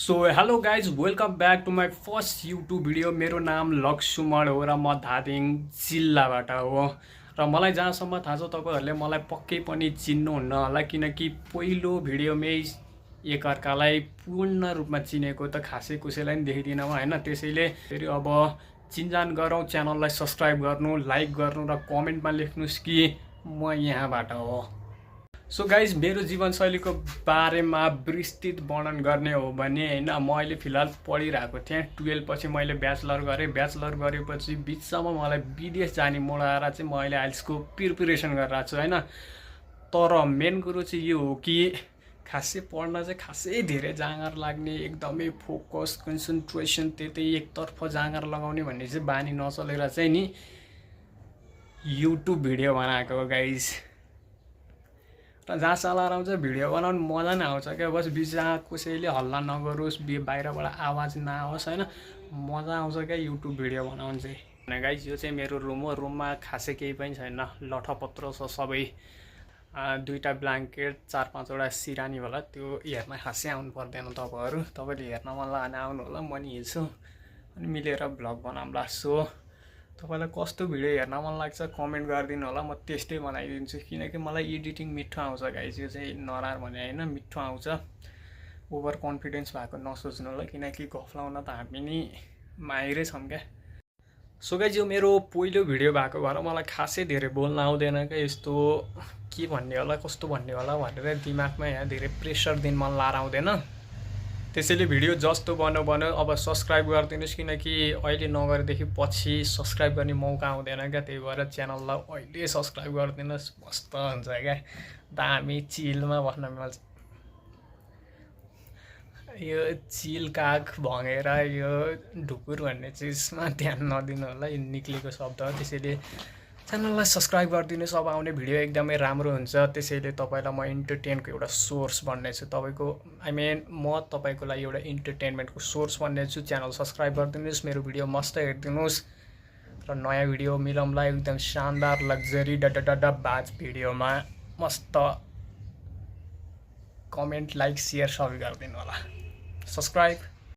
So hello guys welcome back to my first YouTube video. मेरो नाम लक्ष्मण हो र म धादिङ जिल्लाबाट हो। र मलाई जहाँसम्म थाहा छ तपाईँहरूले मलाई पक्कै पनि चिन्नुहुन्न होला, किनकि पहिलो भिडियोमै एकअर्कालाई पूर्ण रूपमा चिनेको त खासै कसैलाई पनि देखिदिनँ होइन। त्यसैले फेरि अब चिनजान गरौँ, च्यानललाई सब्सक्राइब गर्नु, लाइक गर्नु र कमेन्टमा लेख्नुहोस् कि म यहाँबाट हो। सो गाइज मेरो जीवनशैलीको बारेमा विस्तृत वर्णन गर्ने हो भने होइन, म अहिले फिलहाल पढिरहेको थिएँ। 12 पछि मैले ब्याचलर गरेँ। ब्याचलर गरेपछि बिचमा मलाई विदेश जाने मोड आएर चाहिँ म अहिले आइएल्सको प्रिपरेसन गरिरहेको छु होइन। तर मेन कुरो चाहिँ यो हो कि खासै पढ्न चाहिँ खासै धेरै जाँगर लाग्ने, एकदमै फोकस कन्सन्ट्रेसन त्यतै एकतर्फ जाँगर लगाउने भन्ने चाहिँ बानी नचलेर चाहिँ नि युट्युब भिडियो बनाएको हो गाइज। र जहाँ चलाएर आउँछ भिडियो बनाउनु मजा नै आउँछ क्या। बस बिचमा कसैले हल्ला नगरोस्, बाहिरबाट आवाज नआओस् होइन, मजा आउँछ क्या युट्युब भिडियो बनाउनु चाहिँ। भने गाइज यो चाहिँ मेरो रुम हो। रुममा खासै केही पनि छैन, लठपत्र छ सबै। 2टा ब्ल्याङ्केट, 4-5वटा सिरानी होला। त्यो हेर्न खासै आउनु पर्दैन तपाईँले हेर्न मन लाग्ने आउनु होला, म नि हेर्छु अनि मिलेर भ्लग बनाउँला। सो तपाईँलाई कस्तो भिडियो हेर्न मन लाग्छ कमेन्ट गरिदिनु होला, म त्यस्तै बनाइदिन्छु। किनकि मलाई एडिटिङ मिठो आउँछ गाइज, यो चाहिँ नरार भने होइन, मिठो आउँछ। ओभर कन्फिडेन्स भएको नसोच्नु होला, किनकि गफलाउन त हामी नि माहिरै छौँ क्या। सो गाइज यो मेरो पहिलो भिडियो भएको भएर मलाई खासै धेरै बोल्न आउँदैन क्या। यस्तो के भन्ने होला, कस्तो भन्ने होला भनेर दिमागमा यहाँ धेरै प्रेसर दिन मन लाएर आउँदैन। त्यसैले भिडियो जस्तो बन्यो अब सब्सक्राइब गरिदिनुहोस्, किनकि अहिले नगरेदेखि पछि सब्सक्राइब गर्ने मौका आउँदैन क्या। त्यही भएर च्यानललाई अहिले सब्सक्राइब गरिदिनुहोस्, मस्त हुन्छ क्या। दामी चिलमा बस्न मिल्छ। यो चिल काग भँगेर यो ढुकुर भन्ने चिजमा ध्यान नदिनु होला, यो निक्लेको शब्द हो। त्यसैले च्यानललाई सब्सक्राइब गरिदिनुहोस्। अब आउने भिडियो एकदमै राम्रो हुन्छ। त्यसैले तपाईँलाई म इन्टरटेनको एउटा सोर्स बन्नेछु। म तपाईँको लागि एउटा इन्टरटेनमेन्टको सोर्स बन्नेछु। च्यानल सब्सक्राइब गरिदिनुहोस्, मेरो भिडियो मस्त हेरिदिनुहोस् र नयाँ भिडियो मिलाउँला एकदम शानदार लग्जरी डडा बाज भिडियोमा। मस्त कमेन्ट, लाइक, सेयर सबै गरिदिनु होला। सब्सक्राइब।